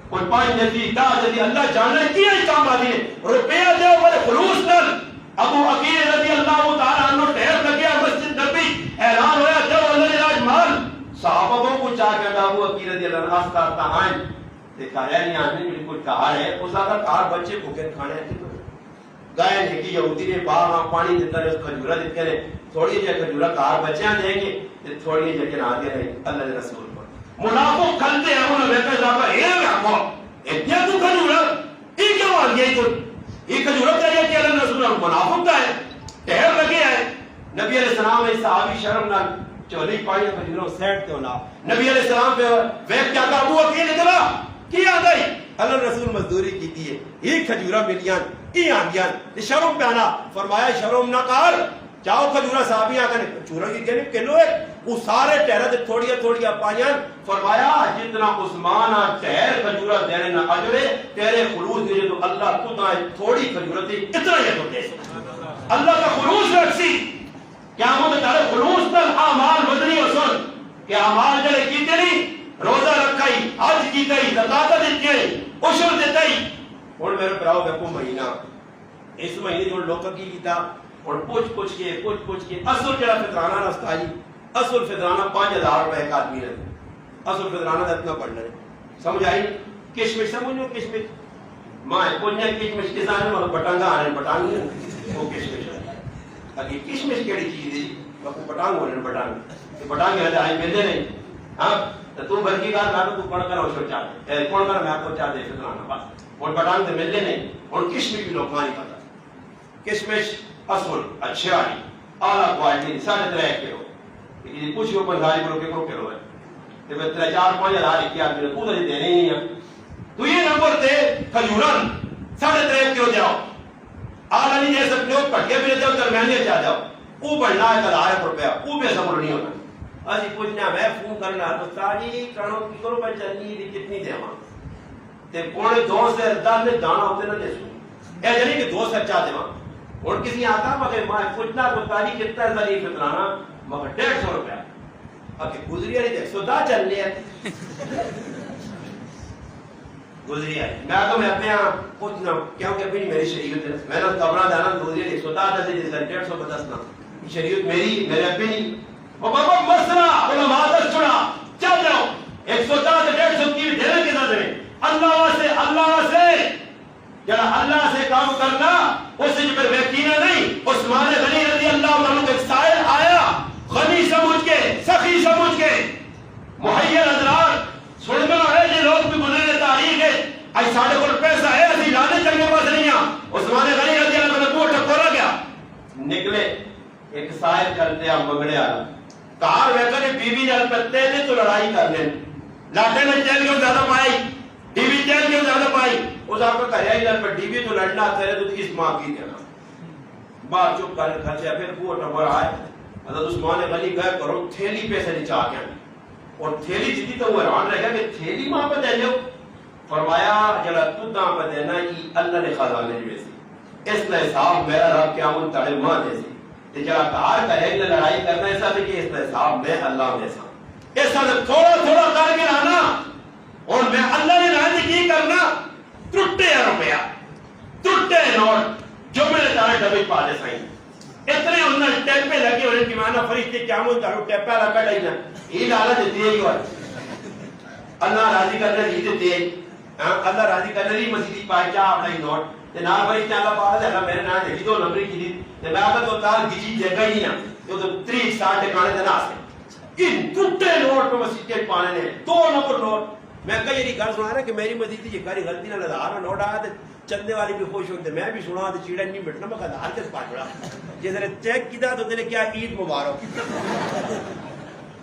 کوئی پانچ جیسی دا جیسی اللہ جانا ہے کیا ہی کام آدھی ہے روپیہ دے بڑے خلوص نل ابو عقیل رضی اللہ تعالیٰ عنہ ٹھہر لگیا مسجد نبی اعلان ہویا دو اللہ راج مال صحابہ کو چاہ کے ابو عقیل رضی اللہ عنہ آستا آئیں دیکھا ہے نہیں آنے میں کوئی کہا ہے اس آگا کار بچے کو کھر کھانے ہیں گائے نے کی یہودی نے باہر پانی دیتا ہے کھجورہ دیتے ہیں تھوڑی جے کھجورہ کار بچیاں دیں گے تھوڑی جے کے نہ دے رہے اللہ کے رسول پر منافق کھلتے ہیں انہوں نے کہا جاپا اے رکھو اتنے تو کھجورہ یہ کیوں آ گیا تو یہ کھجورہ کہہ کہ اللہ رسول پر منافق کا ہے ٹہر لگے ہے نبی علیہ السلام نے صحابی شرم نہ چولی پائی کھجوروں سیٹ کیوں نہ نبی علیہ السلام پہ ویب کیا کہا ابو عقیل اتنا کیا گئی اللہ رسول مزدوری کی دی ہے یہ کھجورہ ملیاں یہ آنگیاں شرم پہ آنا فرمایا شرم نہ کار چاہو کھجورہ صحابیاں کہنے کھجورہ کی کہنے کلو ہے وہ سارے ٹہرہ دے تھوڑیا پائیاں فرمایا جتنا عثمان ٹہر کھجورہ دینے نہ اجرے تیرے خلوص دیجے تو اللہ خود آئے تھوڑی کھجورہ دی اتنا یہ تو دے اللہ کا خلوص رکھسی قیامت تارے خلوص تل اعمال بدنی اور سن کہ اعمال جلے کیتے نہیں روزہ رکھائی حج کیتے زکاة دیتے عشر دیتے اور میرے پراؤ میں کو مہینہ اس مہینے جو لوگ کی کیتا اور پوچھ کے اصل جڑا فطرانہ رستا جی اصل فطرانہ 5000 روپے ایک آدمی نے اصل فطرانہ دا اتنا پڑھنا ہے سمجھ آئی کشمش سمجھو کشمش ماں پوچھنے کشمش کے ساتھ میں بٹانگا آنے بٹانگی وہ کشمش ہے اگی کشمش کیڑی چیز دی وہ بٹانگ ہونے بٹانگ بٹانگ ہے آئی ملے نہیں ہاں تو بلکی کار میں تو پڑھ کر اوشو چاہتے کون کر میں آپ کو چاہتے فطرانہ بس اور بٹانگ تے ملے نہیں اور کشمش بھی لوگ نہیں پتا کشمش اصل اچھے آئی آلہ کوالٹی 3.5 کلو لیکن کچھ ہو 50 کلو ہے تو میں 3-4-5 ہزار کی آدمی نے پودر دینے ہی نہیں ہے تو یہ نمبر تے کھجورن 3.5 کلو جاؤ آلہ نہیں دے سکتے ہو کٹکے بھی نہیں دے درمیانی چاہ جاؤ وہ بڑھنا ہے 1000 روپیہ وہ بھی سمجھ نہیں ہوتا اسی پوچھنا میں فون کرنا تو ساری کرنوں کی کرو میں چلنی دی کتنی دے ماں تے پونے 2 سے 10 میں دانا ہوتے نہ دے سو اے جنی کہ 2 سے اچھا دے ماں اور کسی آتا مگر ماں پوچھنا کو تاریخ کتنا ہے ذریع فطرانہ مگر 150 روپیہ اگر گزری ہے نہیں 110 چل لیا گزری ہے میں اپنے یہاں پوچھنا کیونکہ اپنی میری شریعت ہے میں نے قبرہ دانا گزری ہے 110 سے 150 بدسنا شریعت میری میرے اپنی وہ بابا مسئلہ علماء دس چھوڑا چل جاؤ 110 سے 150 کی دینے کے ساتھ میں اللہ سے جڑا اللہ سے کام کرنا اس سے پر یقین نہیں عثمان غنی رضی اللہ عنہ کا سائل آیا غنی سمجھ کے سخی سمجھ کے محیر حضرات سننا ہے یہ لوگ بھی گزرے تاریخ ہے اج ساڈے کول پیسہ ہے اسی لانے چنگے پاس نہیں ہاں عثمان غنی رضی اللہ عنہ کو ٹکورا گیا نکلے ایک سائر کرتے ہیں منگڑے والا کار ویکھے بیوی نال پتے نے تو لڑائی کر لیں لاٹے نے چیل کیوں زیادہ پائی ٹی وی چیل کیوں زیادہ پائی اس آپ کو کریا ہی نال پر ٹی وی تو لڑنا تیرے تو اس ماں کی دینا بات چپ کر خرچہ پھر وہ ٹکور آئے حضرت عثمان غنی گئے کرو تھیلی پیسے نچا کے اور تھیلی جتنی تو وہ حیران رہ گیا کہ تھیلی ماں پہ دے لو فرمایا جڑا تو داں پہ دینا یہ اللہ نے خزانے جو سی اس نے حساب میرا رب قیامت تڑے ماں دے سی تے جڑا کار کرے نہ لڑائی کرنا ایسا کہ اس نے حساب میں اللہ نے سا ایسا تھوڑا تھوڑا کر کے لانا اور میں اللہ نے راضی کی کرنا ٹوٹے روپیہ ٹوٹے نوٹ جو میں نے تارے ڈبے پا دے سائیں اتنے انہوں نے ٹیپے لگے اور ان کی معنی فرشتے قیامت تارو ٹیپے لگا ڈائی نا یہ لالا دیتی ہے یہ اللہ راضی کرنا نہیں دیتے اللہ راضی کرنا نہیں مسیحی پائے کیا اپنا ہی نوٹ تے نال بھائی تے اللہ پاک دا میرے نال دیکھی تو نمبر کی دی تے میں آتا تو تال گجی جگہ ہی نا تو 30 60 ٹکانے تے نہ سے ان ٹوٹے نوٹ مسجد کے پانے نے دو نمبر نوٹ میں کہی یہ گل سنا رہا کہ میری مسجد کی یہ غلطی نہ ہزار نوٹ آیا تے چندے والی بھی خوش ہوتے میں بھی سنا تے چیڑا نہیں بیٹھنا میں ہزار کے پاس پڑا جے ذرا چیک کیتا تو نے کیا عید مبارک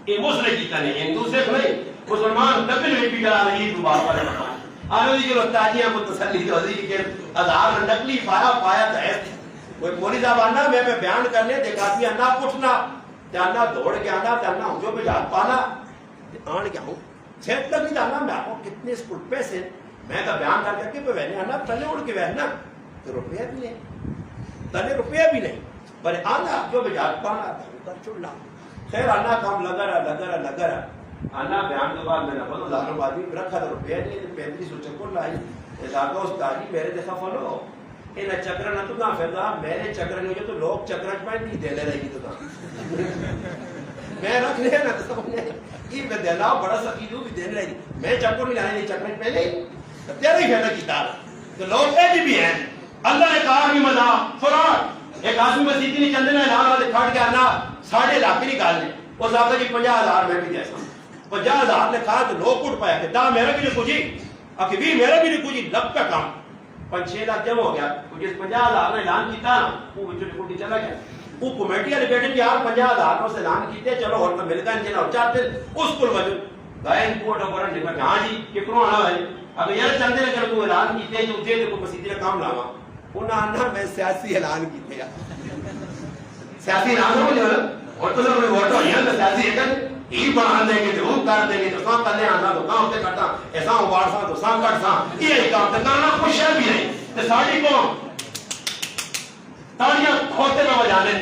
یہ مسلم کیتا نہیں ہندو سے نہیں مسلمان تب بھی بھی کرا عید مبارک والے آنو دی جو تاجیاں کو تسلی ہو دی کہ ہزار نقلی پایا تو ہے کوئی مولوی صاحب آنا میں بیان کرنے دیکھاتی آنا پٹھنا تے آنا دوڑ کے آنا تے آنا جو بھی جات پانا تے آن کے آؤں صحت لگی جانا میں آپ کو کتنے اسکول پیسے میں تو بیان کر کے پہ وہنے آنا تلے اڑ کے وہنا تو روپیہ بھی نہیں تلے روپیہ بھی نہیں پر آنا جو بھی جات پانا تا کر چھوڑنا خیر آنا کام لگا رہا آنا بیان کے بعد میں نے بہت ہزاروں بادی رکھا تو روپیہ نہیں 3500 چکر لائی اضافہ استادی میرے دیکھا فلو انہیں چکر نہ تو نہ پھردا میرے چکر نہیں ہو تو لوگ چکر میں نہیں دے لے رہی گی تو میں رکھ لے نا تو سمجھے یہ میں دینا بڑا سخی دوں بھی دینے رہی میں چکر نہیں لانے نہیں چکر پہلے تیرے ہی پھیلا کیتا تو لوگ ایسے بھی ہیں اللہ نے کہا بھی مزہ فراڈ ایک آدمی مسیحی نہیں چندے نہ اعلان والے کھڑ کے آنا 7.5 لاکھ نہیں گالنے وہ صاحب جی 50,000 میں بھی جیسا 50,000 نے کہا تو لوگ اٹھ پایا کہ دا میرا بھی نہیں کچھ اکی بھی میرا بھی نہیں کچھ لب کا کام 5-6 لاکھ جمع ہو گیا مجھے 50,000 نے اعلان کیتا نا وہ بچوں نے کوٹی چلا گیا وہ کمیٹی والے بیٹھے کہ یار 50,000 نے اعلان کیتے چلو اور مل گئے جنا اور چاہتے اس کو وجہ گائے کوٹ اور نے کہا ہاں جی کتنوں آنا ہے اب یار چندے نے کر تو اعلان کیتے جو دے کو مسجد کا کام لاوا انہاں آنا میں سیاسی اعلان کیتے سیاسی اعلان ہو جائے اور تو کوئی ووٹ ہو یا سیاسی ایک یہ بنا دیں گے تو کر دیں گے تو سام کلے آنا تو کام تے کرتا ایسا وار سا تو سام کٹ سا یہ کام تے کرنا خوش ہے بھی نہیں تے ساڈی کو تاڑیاں کھوتے نہ بجانے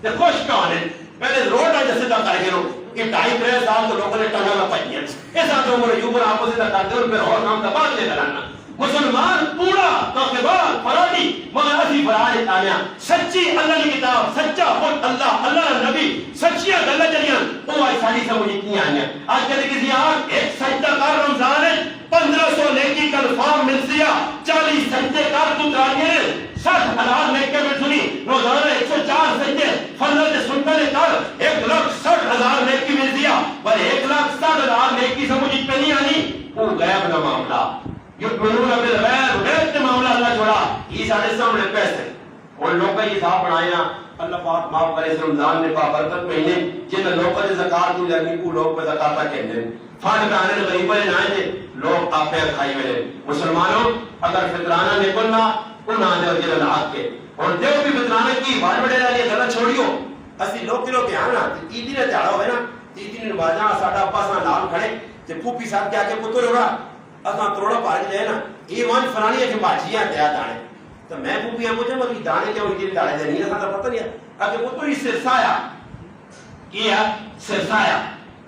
تے خوش کانے پہلے روڈ ہے جیسے کر کے لو کہ 2.5 سال تو لوگوں نے ٹنگا نہ پائیاں ایسا تو عمر یوبر آپس سے کر دے پھر اور کام دبا لے کرنا مسلمان پورا تقبال فرادی مگر اسی فراد آیا سچی اللہ کی کتاب سچا خود اللہ اللہ نبی سچیاں گلاں چلیاں وہ آئی ساری سمجھ اتنی آئیں آج کل کسی آج ایک سجدہ کار رمضان ہے 1500 نیکی کنفارم مل سیا 40 سجدے کار تو ترانے 60,000 نیکی میں سنی روزانہ 104 سجدے فرض سنت کر 1,60,000 نیکی مل سیا پر 1,60,000 نیکی سمجھ پہ نہیں آنی وہ غیب نہ معاملہ یقینون بالغیب غیب کے معاملہ اللہ چھوڑا یہ سارے سامنے پیسے اور لوگ کا یہ حساب بنایا اللہ پاک معاف کرے اس رمضان نے بابرکت مہینے جن لوگ کا زکات دی لگی کو لوگ پہ زکات کہندے فاٹ کرانے غریبوں نے نہ دے لوگ آپ پہ کھائی ہوئے مسلمانوں اگر فطرانہ نکلنا انہاں دے جل حق کے اور دیو بھی فطرانہ کی بار بڑے والی گل چھوڑیو اسی لوگ کے آنا عید نے تیار ہوئے نا عید نے نمازاں ساڈا ابا سا نال کھڑے تے پھوپھی صاحب کے آگے پتر ہو رہا اساں کروڑا پار جائے نا یہ وان فلانی کے باجیاں دیا دانے تو میں پھوپھیاں پوچھے مگر دانے کیا ہوئی دانے دے نہیں اساں تو پتہ نہیں اگے پتر ہی سرسایا کیا سرسایا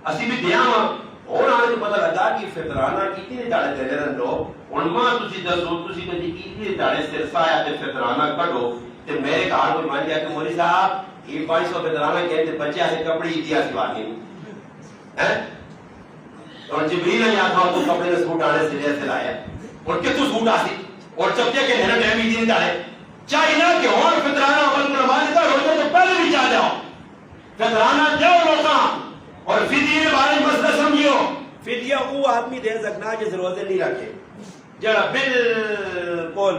اسی بھی دیاں اور آنے کو پتہ لگا کہ فطرانہ کتنے داڑے دے رہے لوگ ان ماں تسی دسو تسی کدی کتنے داڑے سرسایا تے فطرانہ کڈو تے میرے گھر کوئی مان گیا کہ مولوی صاحب یہ 500 فطرانہ کہتے بچے سے کپڑے دیا سوانی ہیں اور جبریل نے آخا تو کپڑے نے سوٹ آنے سے جیسے لایا اور کہ تو سوٹ آسی اور چپتے کے نہر ٹائم ہی دین دارے چاہیے نا کہ اور فطرانہ عمل کو نماز کا روزے تو پہلے بھی چاہ جاؤ فطرانہ جاؤ لوٹا اور فدیے بارے مسئلہ سمجھو فدیہ وہ آدمی دے سکنا جس روزے نہیں رکھے جڑا بالکل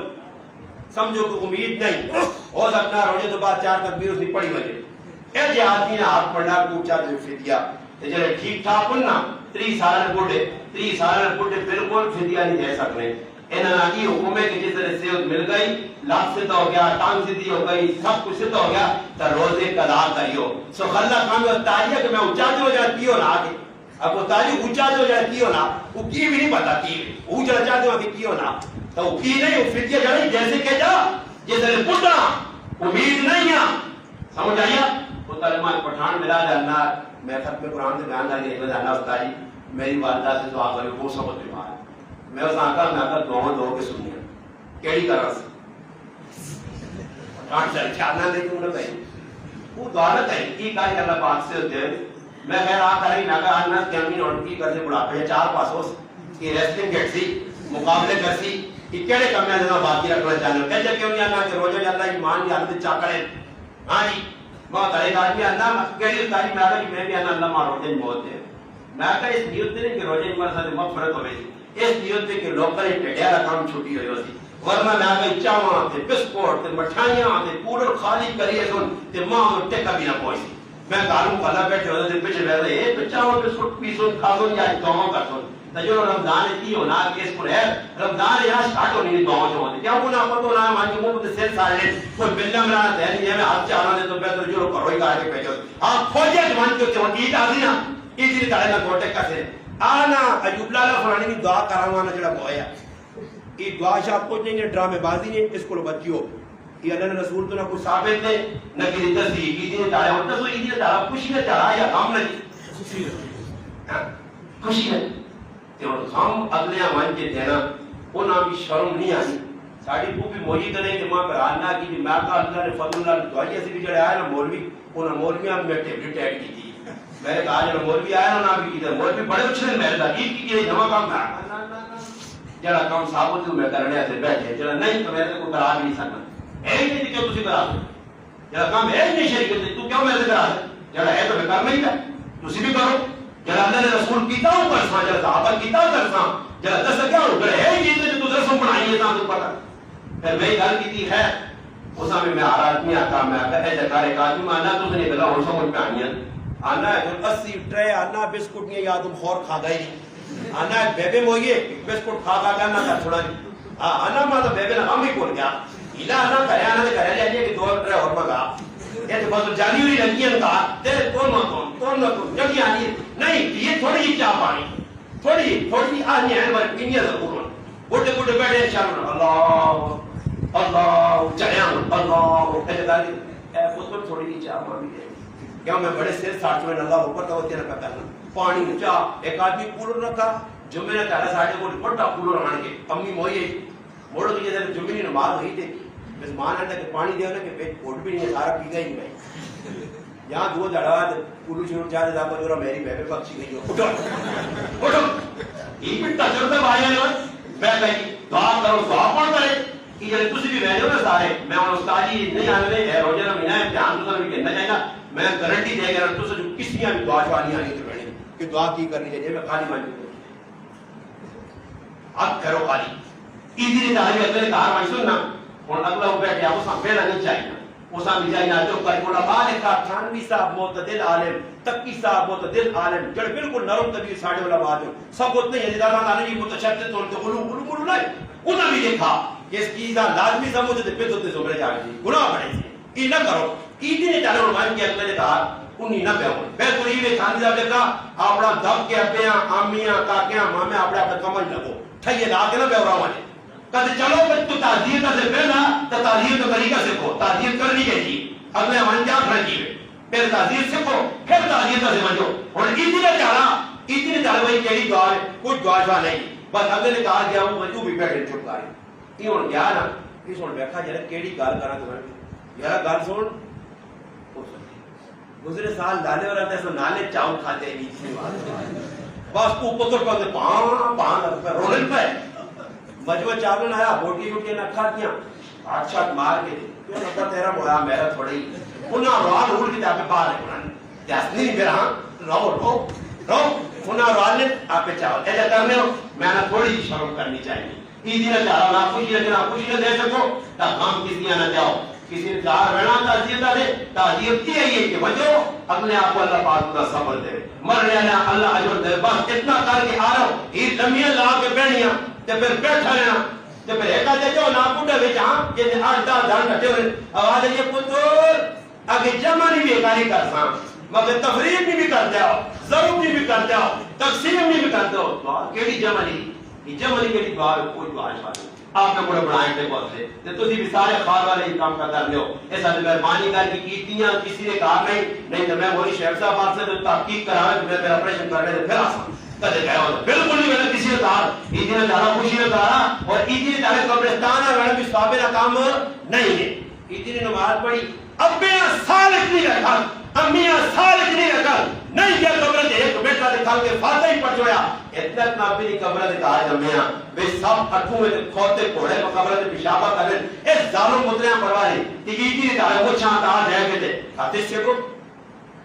سمجھو کہ امید نہیں ہو سکتا روزے تو بعد 4 تکبیر اس نے پڑھی وجے اے جے آدمی نے ہاتھ پڑھنا پوچھا جو فدیہ تے جڑے ٹھیک ٹھاک ہن نا 30 سال بوڑھے بالکل فدیہ نہیں دے سکنے انہاں کی حکم ہے کہ جس طرح صحت مل گئی لات سے تو ہو گیا ٹانگ سیدھی ہو گئی سب کچھ سے تو ہو گیا تو روزے قضا کریو سو خلا کام تاریہ کہ میں اونچا جو جا کیو نا کہ اب وہ تاریہ اونچا جو جا کیو نا وہ کی بھی نہیں پتا کی او جڑا چا جو کیو نا تو کی نہیں وہ فدیہ جڑی جیسے کہ جا جس طرح پڑھنا امید نہیں ہے سمجھ آیا وہ کلمہ پٹھان ملا جانا میں ختم قرآن سے بیان کر کے جانا استاد جی میری والدہ سے دعا کرے وہ سب بیمار میں اس آقا میں آقا دعا دو کے سنیا کیڑی طرح سے پٹھان چل چانا دے کے انہیں کہیں وہ دعا نہ کہیں کی کہا کہ اللہ پاک سے ہوتے ہیں میں خیر آقا رہی میں کہا انہا کہ امین اور کی کرتے بڑھاپے ہیں 4 پاسوس کی ریسلنگ گیٹ سی مقابلے کر سی کہ کیڑے کمیاں دینا باقی رکھنا چاہنے کہتے کیوں نہیں آنا کہ روجہ اللہ ایمان یا اللہ چاکڑے ہاں جی بہت ایک آدمی اللہ کیڑی تاری میں آگا کہ میں بھی اللہ ماں روجہ بہت ہے میں کہا اس نیت نہیں کہ روجہ مار ساتھ مغفرت ہوئے اس نیت کہ لوگ کرے ٹیڑا کام چھوٹی ہوئی ہوتی ورنہ میں آگا چاواں تے بسکوٹ تے مٹھائیاں تے پورا خالی کریے سن تے ماں تو ٹکا بھی نہ پہنچی میں کاروں کھلا بیٹھے ہوتے تے پیچھے بیٹھ رہے اے چاواں بسکوٹ پی سن کھا سن یا دعاؤں کر سن جو رمضان کی ہونا کیس پر ہے رمضان یہاں سٹارٹ ہونے نہیں دعاؤں جو ہوتے کیا وہ نہ پتہ ہونا ہے مان جو مجھے سیل سارے کوئی بلہ مرانا ہے نہیں ہے میں ہاتھ چاہنا دے تو بہتر جو کرو ہی کہا کے پیجو آپ کھوجے جوان جو ہوتی ہے آدھی نا ایسی تاڑے میں گوٹے کا سے آنا ایوب لالا فرانی میں دعا کروانا جڑا مویا یہ دعا شاہ کچھ نہیں ہے ڈرامے بازی نہیں اس کو بچیو یہ اللہ نے رسول تو نہ کوئی ثابت ہے نہ کہ دسی عیدی نے تاڑے ہوتا سو عیدی نے تاڑا خوشی نے تاڑا یا غم نہیں خوشی ہے اور ہم اگلے مان کے دینا انہاں بھی شرم نہیں آئی ساڑی کو بھی موہی کرے کہ ماں پر آنا کی بھی میں کہا اللہ نے فضل اللہ دعائی ایسی بھی جڑے آئے نا مولوی انہاں مولوی ہم میں ٹیبلیٹ ایڈ کی تھی میں نے کہا جڑا مولوی آیا نا بھی کی مولوی بڑے اچھے میں تحقیق کی کہ نواں کام کرا جڑا کام ثابت میں کرنے سے بیٹھے جڑا نہیں تو میں کو کرا بھی نہیں سکتا اے نہیں کہ تسی کرا دو جڑا کام ہے نہیں شریعت تو کیوں میں سے کرا جڑا ہے تو میں کرنا ہی ہے تسی بھی کرو جڑا اللہ نے رسول کتاب پر سا جڑا صحابہ کتاب کر سا جڑا دس کیا ہو گئے ہے یہ جو تو درس پڑھائی ہے تو پتہ پھر میں گل کی ہے اس میں آ آدمی آتا میں آتا ہے جکارے کا آدمی آنا تو نے گلا اور سمجھ پہ آنی آنا ہے 80 ٹرے آنا بسکٹ نہیں یا تم خور کھا گئی آنا ہے بیبے موئیے بسکٹ کھا کھا گیا نہ چھوڑا نہیں آنا ما تو بیبے نہ ہم ہی کھول گیا الا آنا کرے آنا دے کرے لے کہ 2 ٹرے اور مگا یہ تو بس جانی ہوئی لگی ہے کا تیرے کون نہ جگی آنی نہیں یہ تھوڑی ہی چاہ پانی تھوڑی آنی ہے پر کنیا ضرور بڑے بڑے بیٹھے انشاءاللہ اللہ اللہ چڑھیا اللہ ایسے داری اے خود تھوڑی ہی چاہ پانی ہے کیا میں بڑے سیر ساتھ میں اللہ اوپر تو تیرا پتہ کرنا پانی چاہ ایک آدمی کولر رکھا جمعے نے کہا ساڑھے کو بڑا کولر آن کے امی موئی موڑ کے جیسے جمعے نے نماز ہوئی تھی بس مان ہے کہ پانی دیو نا کہ پیٹ پھوٹ بھی نہیں ہے سارا پی گئی میں یہاں 2 دڑا کولو شروع چاہ دے کو جو میری بیبے پکشی گئی اٹھو یہ بھی تجربہ بھائی ہے میں کہی دعا کرو دعا کون کرے کہ جب تسی بھی بیٹھے ہو نا سارے میں اور استاد جی نہیں آنے ہے روزہ مہینہ ہے دھیان تو بھی کہنا چاہیے نا میں گارنٹی دے گا تو جو کسیاں بھی دعا چوانی آنی تو بیٹھے کہ دعا کی کرنی چاہیے میں خالی مان اب کرو خالی ایزی تعلیم اگلے کار میں سننا اور اگلا وہ بیٹھے آپ اساں پہلا نہیں چاہیے اساں بھی جائے نہ جو کر کولا مالک تھانوی صاحب معتدل عالم تقی صاحب معتدل عالم جڑ بالکل نرم طبیعت ساڑھے والا بات ہو سب اتنے ہیں جدا تعالی جی متشدد اور تو غلو نہیں انہاں بھی دیکھا کہ اس چیز دا لازمی سمجھ تے پھر تو زمرے جا کے گناہ بڑے یہ نہ کرو ایدی نے چالو مان کے اگلے کہا انہی نہ پہو بالکل یہ تھانوی صاحب نے کہا اپنا دب کے ابیاں امیاں کاکیاں مامے اپنے اپنے کمل لگو ٹھیے لا کے نہ پہو رہا والے کہتے چلو کہ تو تعزیر کا سے پہلا تو تعزیر کا طریقہ سیکھو تعزیر کرنی چاہیے اگلے منجا کھڑی ہے پھر تعزیر سیکھو پھر تعزیر کا سے منجو اور اتنے چالا بھائی کہی دعا ہے کچھ دعا شاہ نہیں بس اگلے نے کہا گیا وہ منجو بھی بیٹھے چھپ کاری یہ ہوں گیا نا یہ سن بیٹھا جرا کیڑی گال کرا تمہیں یارا گال سن گزرے سال دالے اور آتے ہیں نالے چاول کھاتے ہیں بس کو پتر پاتے پان رولن پہ مجمع چالو نہ آیا بوٹی بوٹی نہ کھا دیا ہاتھ شاٹ مار کے کیوں نہ تیرا مویا میرا تھوڑی انہاں روال اڑ کے آپ پا رہے قرآن جاسنی نہیں میرا رو انہاں روال نے آپ چاول ایسا کرنے ہو میں نے تھوڑی شرم کرنی چاہیے عیدی نہ چاہو نہ خوشی نہ دے سکو تا غم کسی نہ جاؤ کسی نے چار رہنا تعزیت دے تعزیت کی ہے یہ کہ بچو اپنے آپ کو اللہ پاک کا صبر دے مرنے والا اللہ اجر دے بس اتنا کر کے آ رہا ہوں عید لمبیاں لا کے بہنیاں تے پھر بیٹھا رہنا تے پھر ایک آدھے جو نا پوٹے وچ ہاں کہ 8-10 دن کٹے ہوئے آواز یہ پتر اگے جمع نہیں بیکاری کر ساں مگر تفریح نہیں بھی کر دیا ضرور نہیں بھی کر دیا تقسیم نہیں بھی کر دو دعا کیڑی جمع نہیں یہ جمع نہیں کیڑی دعا کوئی دعا نہیں آپ نے بڑے بڑھائیں تے بہت سے تے تسی بھی سارے خال والے ہی کام کر لیو ایسا مہربانی کر کے کیتیاں کسی نے کہا نہیں تو میں وہی شیخ صاحب سے تحقیق کراوے کہ میں میرا آپریشن کرنے دے پھر آسان کدے گئے ہو بالکل نہیں میں نے کسی نے کہا عیدی نے زیادہ خوشی نے کہا اور عیدی نے زیادہ قبرستان ہے میں بھی صحابے کا کام نہیں ہے عیدی نے نماز پڑھی ابیاں سالک نہیں رکھا امیاں سالک نہیں رکھا نہیں کیا قبر دے ایک بیٹا دکھا کے فاتح ہی پڑھ چھوڑیا اتنا اپنی قبر دے کہا جمعیاں بے سب اٹھوں میں کھوتے کوڑے قبر دے پیشابہ کر لیں اس ظالم پتریاں پڑھوا رہی عیدی نے کہا وہ چھانتا آ جائے گے تھے حدیث سے کو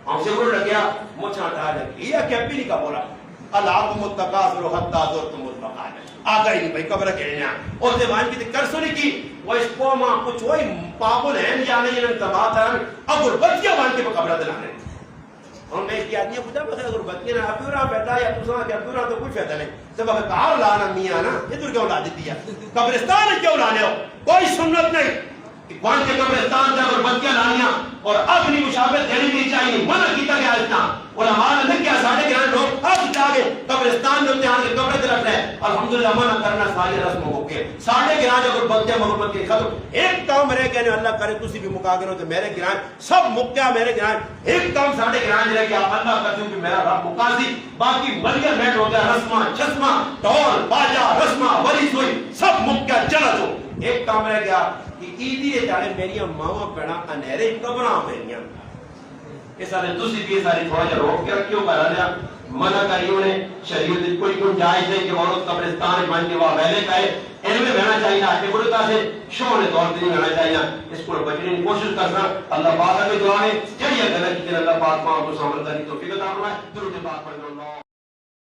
ہم سے کو لگیا وہ چھانتا آ جائے گی یہ کیا بھی نہیں کہا بولا اللہ متقاصر حتی زرتم المقابر آگا ہی نہیں بھائی قبر کہنے ہیں اور دیوان کی کر سنی کی وہ اس قومہ کچھ وہی پاگل ہیں یا نہیں انہیں تباہ تھا اگر بچیاں بان کے قبر دلانے اور میں اس کی آدمی پوچھا بس اگر بچیاں نہ ابھی رہا بیٹا یا تو سنا کہ ابھی رہا تو کوئی فائدہ نہیں تو وہ کہا لانا میاں نا ادھر کیوں لا دیتی ہے قبرستان کیوں لانے ہو کوئی سنت نہیں وہاں کے قبرستان سے اگر بچیاں لانیاں اور اپنی مشابہت دینی نہیں چاہیے منع کیتا گیا اتنا علماء نے کیا ساڑھے گران لوگ اب چاہے قبرستان جو تیار کے قبر دے رکھنا ہے الحمدللہ منع کرنا ساری رسموں کو کے ساڑھے گران اگر بچے محبت کے ختم ایک کام رہ گیا اللہ کرے تسی بھی مکا کرو تو میرے گران سب مکیا میرے گران ایک کام ساڑھے گران رہ گیا اللہ کرتے کہ میرا رب مکا سی باقی ولیہ میٹ ہو گیا رسمہ چشمہ ڈھول باجا رسمہ وریث ہوئی سب مکیا چلا جو ایک کام رہ گیا کہ عیدی دے چاڑے میریاں ماواں پیڑا انہیرے قبراں میریاں اس سارے تسی بھی ساری تھوڑا جا روک کے رکھیو کر لیا منع کریوں نے شریعت کوئی گنجائش نہیں کہ عورت قبرستان بن کے وہاں ویلے کا ہے ان میں بہنا چاہیے آٹے بڑے کا سے شونے طور پر نہیں بہنا چاہیے اس کو بچنے کی کوشش کرنا اللہ پاک میں دعا ہے چلیے غلط کی اللہ پاک کو سامنے کرنے کی توفیق عطا فرمائے درود پاک پڑھنا اللہ